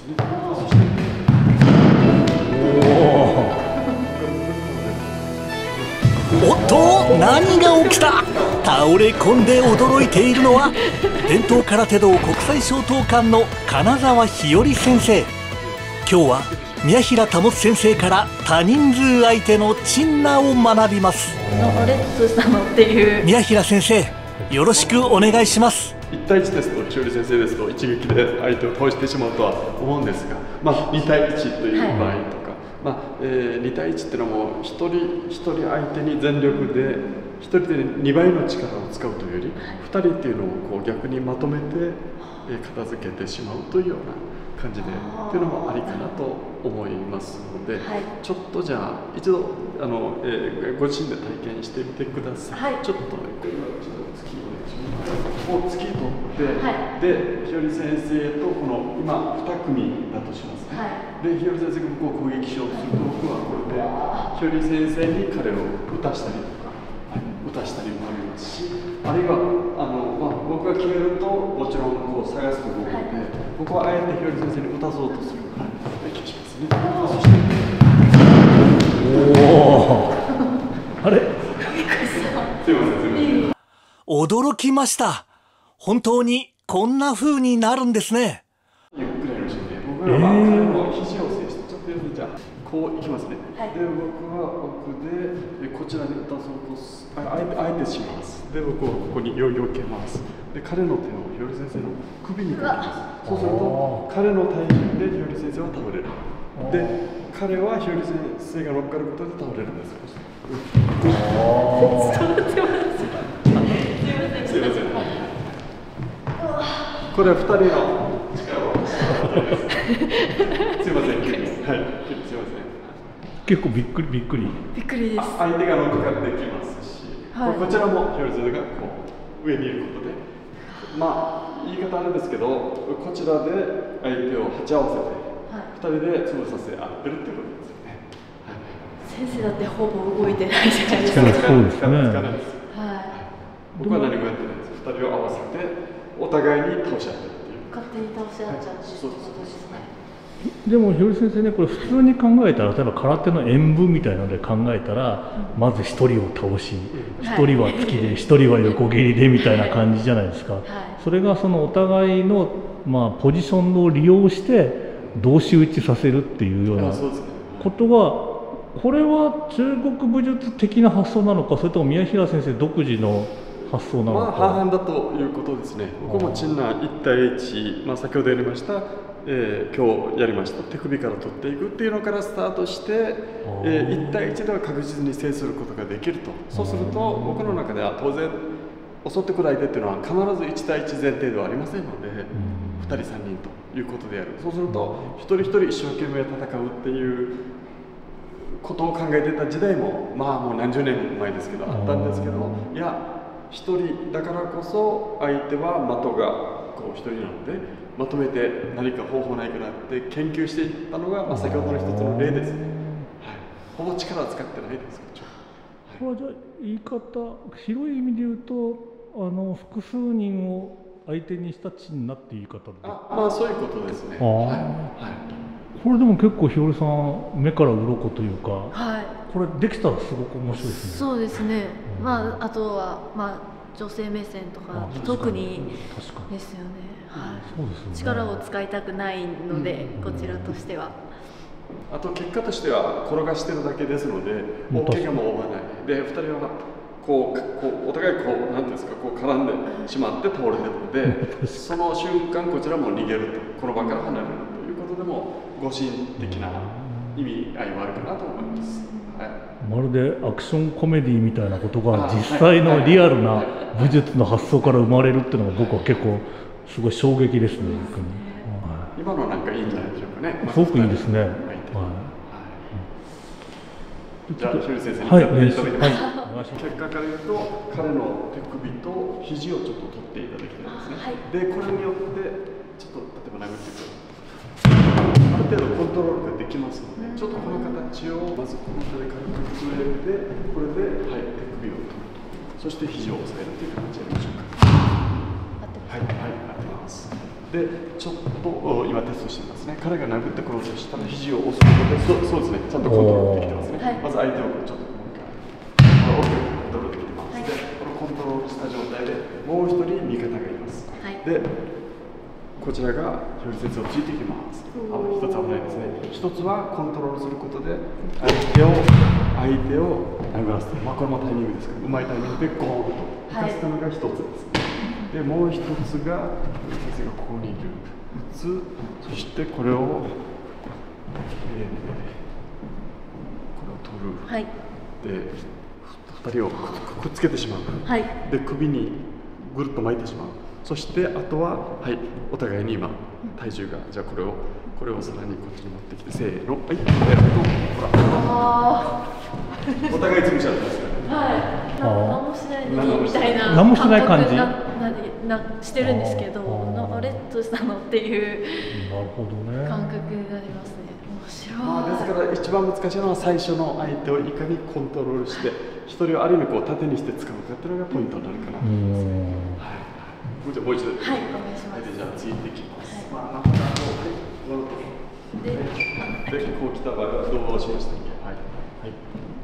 ね。そしておっと、何が起きた。倒れ込んで驚いているのは伝統空手道国際商東館の金沢日和先生。今日は宮平保先生から多人数相手の陳那を学びます。レッツ様っていう宮平先生、よろしくお願いします。1対1ですと、日和先生ですと一撃で相手を倒してしまうとは思うんですが、2対1という場合とか、2対1っていうのはもう一人一人相手に全力で1人で2倍の力を使うというより、2人っていうのをこう逆にまとめて片付けてしまうというような感じでっていうのもありかなと思いますので、ちょっとじゃあ一度ご自身で体験してみてください。ちょっとこれは一度突き取って、で日和先生とこの今2組だとしますね。で日和先生がこう攻撃しようとすると、僕はこれで日和先生に彼を打たしたりとか、打たしたりもありますし、あるいは僕が決めるともちろんこう探すところで、僕はあえて日和先生に打たそうとする気がしますね。そしてあれ、すいません。驚きました。本当にこんな風になるんですね。ゆっくりやりましょうね。僕らは彼の肘を制して、ちょっとじゃあこういきますね。で僕は奥でこちらに打たそうとあえてします。で僕はここに避けます。で彼の手を日和先生の首にかけます。そうすると彼の体重で日和先生は倒れる。で彼は日和先生が乗っかることで倒れるんです。すいません。これは2人の力を。すいません。すいません。結構びっくりです。相手が乗っかってきますし、こちらも日和先生がこう上にいることで、言い方あれですけど、こちらで相手を鉢合わせて、2人で潰させ合ってるってことですよね。先生だってほぼ動いてないじゃないですか。そうですね。僕は何もやってないです。2人を合わせてお互いに倒し合ってるっていう。勝手に倒し合っちゃうっていうことですね。でも日和先生ね、これ普通に考えたら、例えば空手の演武みたいなので考えたら、まず1人を倒し、1人は突きで、1人は横蹴りでみたいな感じじゃないですか。それがそのお互いのポジションを利用して同士打ちさせるっていうようなことが、これは中国武術的な発想なのか、それとも宮平先生独自の発想なのか。半々だということですね。僕も陳那1対1、先ほどやりました、今日やりました手首から取っていくっていうのからスタートして、1対1では確実に制することができると。そうすると僕の中では当然襲ってくる相手っていうのは必ず1対1前提ではありませんので、2人3人ということでやる。そうすると一人一人一生懸命戦うっていうことを考えてた時代ももう何十年も前ですけどあったんですけど、いや一人だからこそ相手は的がこう一人なので、まとめて何か方法ないかなって研究していったのが、先ほどの一つの例ですね。ほぼ力は使ってないです。これはじゃあ言い方、広い意味で言うと複数人を相手にした陳那って言い方で。そういうことですね。これでも結構日和さん目から鱗というか、これできたらすごく面白いですね。そうですね。あとは女性目線とか特にですよね。力を使いたくないので、こちらとしては。あと結果としては転がしてるだけですので、大怪我も負わない。で2人はこうお互いなんていうんですか、絡んでしまって倒れてるので、その瞬間こちらも逃げると、この場から離れるということでも護身的な意味合いはあるかなと思います。まるでアクションコメディみたいなことが実際のリアルな武術の発想から生まれるっていうのが僕は結構すごい衝撃ですね。今のなんかいいんじゃないでしょうかね。すごくいいですね。じゃあ日和先生にやっていただきます。結果から言うと彼の手首と肘をちょっと取っていただきたいですね。でこれによってちょっと例えば殴ってくる。ある程度コントロールができますので、ちょっとこの形をまずこの手で軽く進めて、これで、手首を取ると、そして肘を押さえるという形でやりましょうか。合ってます。合ってます。でちょっと今テストしてますね。彼が殴ってころうとしたら肘を押すことで、そうですね、ちゃんとコントロールできてますね。まず相手をちょっともう一回コントロールできてます。でこのコントロールした状態でもう一人味方がいます。でこちらがひより先生をついてきます。一つ危ないですね。一つはコントロールすることで相手を殴らせて、これもタイミングですけど、うまいタイミングでゴーンと浮かせたのが一つです。でもう一つが先生がここにいる、打つ、そしてこれをこれを取る、で2人をくっつけてしまう、で首にぐるっと巻いてしまう。そしてあとは、お互いに今体重が、じゃあこれをさらにこっちに持ってきて、せーの、ほら、お互いつぶしちゃってますからね。何もしないのにみたいな何もしない感じしてるんですけど、あれどうしたのっていう感覚になりますね。面白い。ですから一番難しいのは最初の相手をいかにコントロールして一人をある意味こう縦にして使うかっていうのがポイントになるかなと思いますね。じゃあもう一度、お願いします。じゃあついていきます。でこう来た場合はどうしましたっ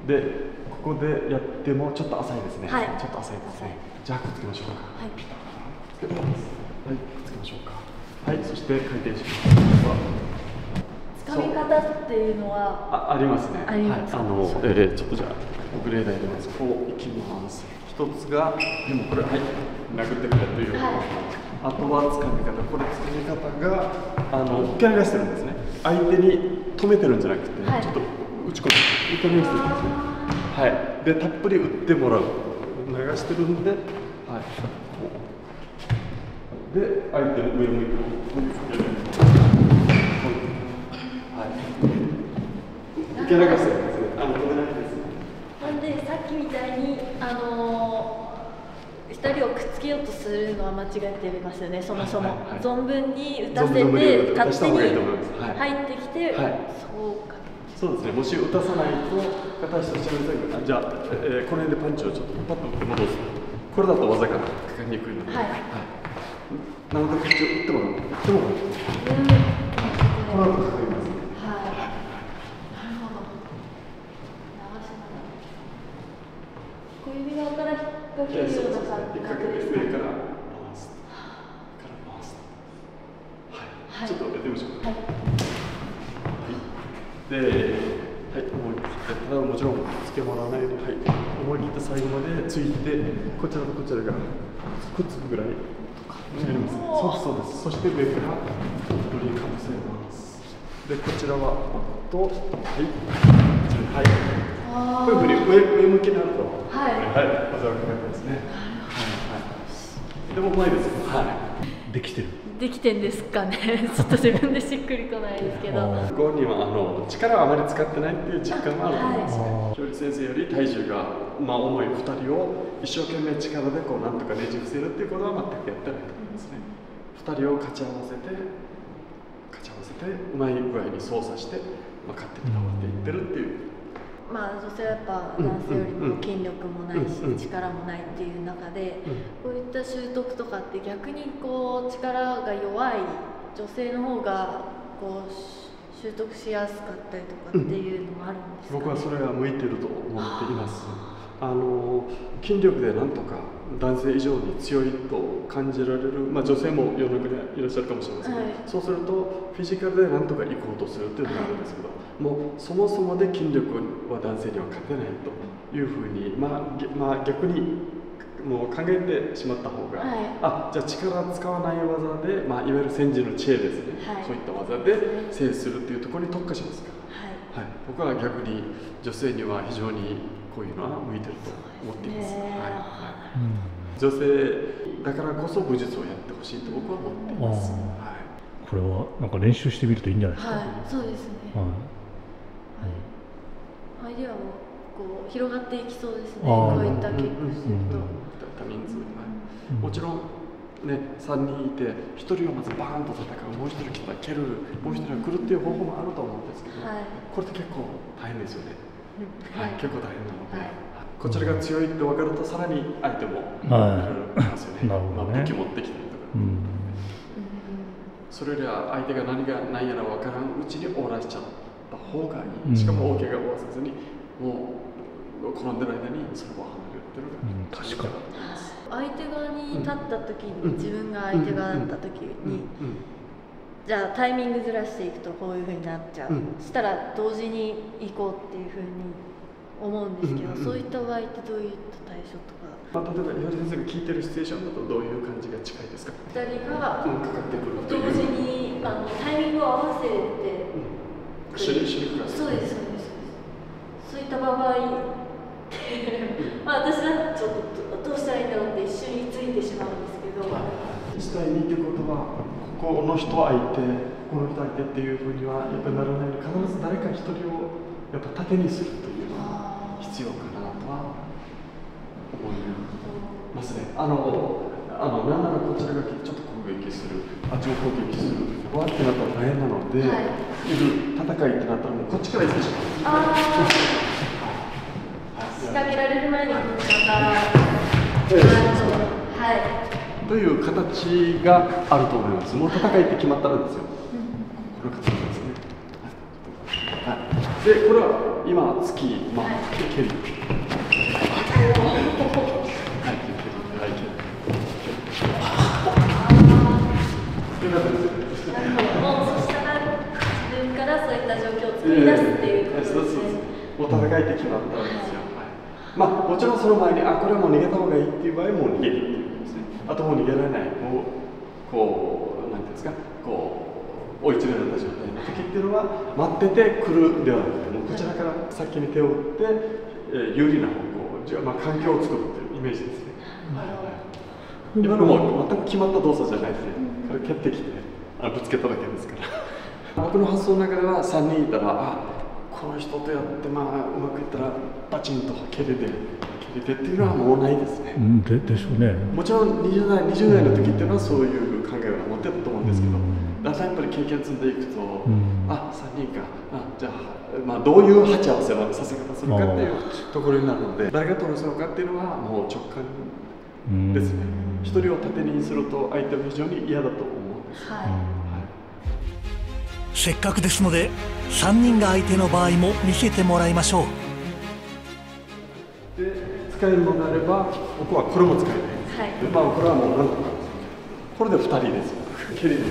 け？でここでやってもちょっと浅いですね。ちょっと浅いですね。じゃあくっつけましょうか。くっつけましょうか。そして回転します。掴み方っていうのはありますね。あります。ちょっとじゃあグレーダー入れます。こういきます。一つがでもこれ殴ってくれという。あとは掴み方。これ掴み方が受け流してるんですね。相手に止めてるんじゃなくて、ちょっと打ち込んで受け流してるんですね。でたっぷり打ってもらう。流してるんで、で相手の上向いて受け流してるんですね。止めないです。なんでさっきみたいに2人をくっつけようとするのは間違ってますよね。そもそも存分に打たせて勝手に入ってきて、そうですね。もし打たさないと形としてはじゃあ、この辺でパンチをちょっとパッと打って戻す。これだと技がかかりにくいので、なのでこっちを打ってもらう。この後かかりますね。小指側から引っ掛けるような感じですか？上から回す。ちょっとやってみましょうか。ただもちろんつけもらわないで、思い切って最後までついて、こちらとこちらがくっつくぐらいやりますね。そうです。そして上からドリーかぶせます。でこちらはこういうふうに上向きになると、技がかかりますね。でもうまいですよ。できてる。できてんですかね。ちょっと自分でしっくりこないですけど。ご本人は力をあまり使ってないっていう実感もあると思いますね。ひより先生より体重が重い2人を一生懸命力でこうなんとかねじ伏せるっていうことは全くやってないと思いますね。2人を勝ち合わせてうまい具合に操作して、勝手に倒れていってるっていう。女性はやっぱ男性よりも筋力もないし力もないっていう中で、こういった習得とかって逆にこう力が弱い女性の方がこう習得しやすかったりとかっていうのもあるんですかね？僕はそれが向いてると思っています。筋力でなんとか男性以上に強いと感じられる、女性も世の中にいらっしゃるかもしれませんけど、そうするとフィジカルでなんとか行こうとするっていうのがあるんですけど、もうそもそもで筋力は男性には勝てないというふうに、逆にもう考えてしまった方が、じゃあ力使わない技で、いわゆる先人の知恵ですね、そういった技で制するっていうところに特化しますから、僕は逆に女性には非常にこういうのは向いてると思っています。女性だからこそ武術をやってほしいと僕は思っています。これはなんか練習してみるといいんじゃないですか？そうですね。アイデアもこう広がっていきそうですね。こういった結果すると。多人数、もちろんね、3人いて1人をまずバーンと戦う、もう1人来たら蹴る、もう1人が来るっていう方法もあると思うんですけど、これって結構大変ですよね。結構大変なので、こちらが強いって分かるとさらに相手もいろいろありますよね。武器持ってきたりとか。それよりは相手が何やら分からんうちに終わらせちゃった方がいい。しかも大怪我を負わせずに、もう転んでる間にそれを離れるっていうのが確かに相手側に立った時に、自分が相手側だった時に、じゃあタイミングずらしていくとこういう風になっちゃう、したら同時に行こうっていう風に思うんですけど、そういった場合ってどういった対処とか、例えば岩田先生が聞いてるシチュエーションだとどういう感じが近いですか。2人がかかってくるという同時にタイミングを合わせて、一緒に暮らす。そうですそうです。そういった場合私はちょっとどうしたらいいんだろうって一緒についてしまうんですけど、1対2ということはこの人相手この人相手っていうふうにはやっぱりならないので、必ず誰か一人をやっぱ盾にするというのが必要かなとは思いますね。なんならこちらがちょっと攻撃する、あっちも攻撃する、わってなったら大変なので、戦いってなったらもうこっちから行ってしまう。仕掛けられる前にまたという形があると思います。もう戦いって決まったらですよ。この形ですね。で、これは今突き、蹴り。もうそしたら自分からそういった状況を作り出すっていうことですね。もう戦いって決まったんですよ。もちろんその前にこれはもう逃げた方がいいっていう場合も逃げるっていうことですね。あともう逃げられない、もうこうなんていうんですか、こう追い詰められた状態の時っていうのは待ってて来るではなくて、もうこちらから先に手を打って、有利な方向、環境を作るっていうイメージですね。今のも全く決まった動作じゃないですね。これ蹴ってきてぶつけただけですから。僕の発想の中では3人いたらこの人とやってうまくいったらバチンと蹴りでっていうのはもうないですね。でしょうね。もちろん20代の時っていうのはそういう考えを持ってたと思うんですけど、だんだんやっぱり経験積んでいくと、3人か、じゃあ、どういう鉢合わせのさせ方するかっていうところになるので、誰が取るのかっていうのはもう直感ですね。一人を盾にすると相手も非常に嫌だと思うんです。せっかくですので3人が相手の場合も見せてもらいましょう。で使えるのであれば僕はこれも使えないです。これはもうなんとかこれで2人ですよ。蹴りで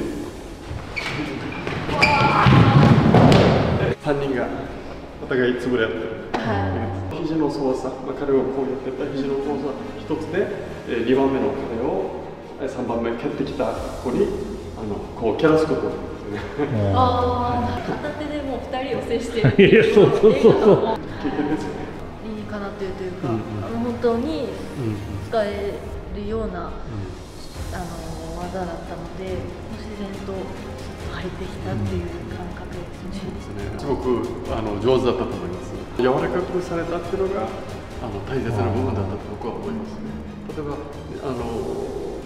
3人がお互い潰れ合ってる。肘の操作、彼をこうやってた肘の操作一つで、2番目の彼を3番目蹴ってきた子にこう蹴らすことですね。片手でもう2人を制してるっていう。そう経験ですよね。理にかなっているというか、本当に使えるような技だったので、自然と入ってきたっていう感覚ですね。そうですね。すごく上手だったと思います。柔らかくされたっていうのが大切な部分だったと僕は思いますね。例えば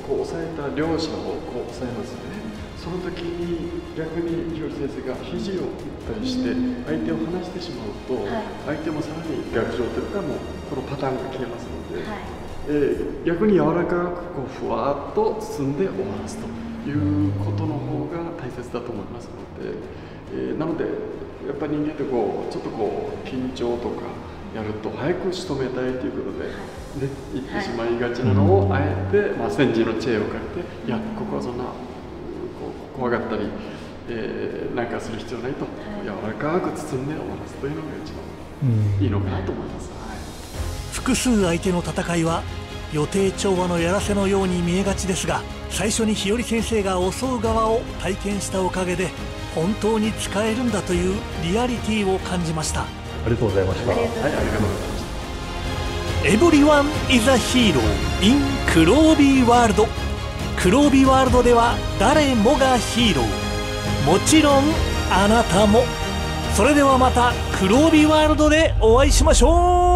こう押さえた両者をこう押さえますよね。その時に逆にひろり先生が肘を打ったりして相手を離してしまうと、相手もさらに逆上というかもうこのパターンが消えますので、逆に柔らかくこうふわっと包んで終わらすということの方が大切だと思いますので、なのでやっぱり人間ってちょっと緊張とかやると早く仕留めたいということで、言ってしまいがちなのをあえて、先人の知恵を借りて、いやここはそんな怖がったり、なんかする必要ないと、柔らかく包んで終わらすというのが一番いいのかなと思います。複数相手の戦いは予定調和のやらせのように見えがちですが、最初に日和先生が襲う側を体験したおかげで本当に使えるんだというリアリティを感じました。ありがとうございました。ありがとうございました。Everyone is a hero in 黒帯ワールド。黒帯ワールドでは誰もがヒーロー、もちろんあなたも。それではまた黒帯ワールドでお会いしましょう。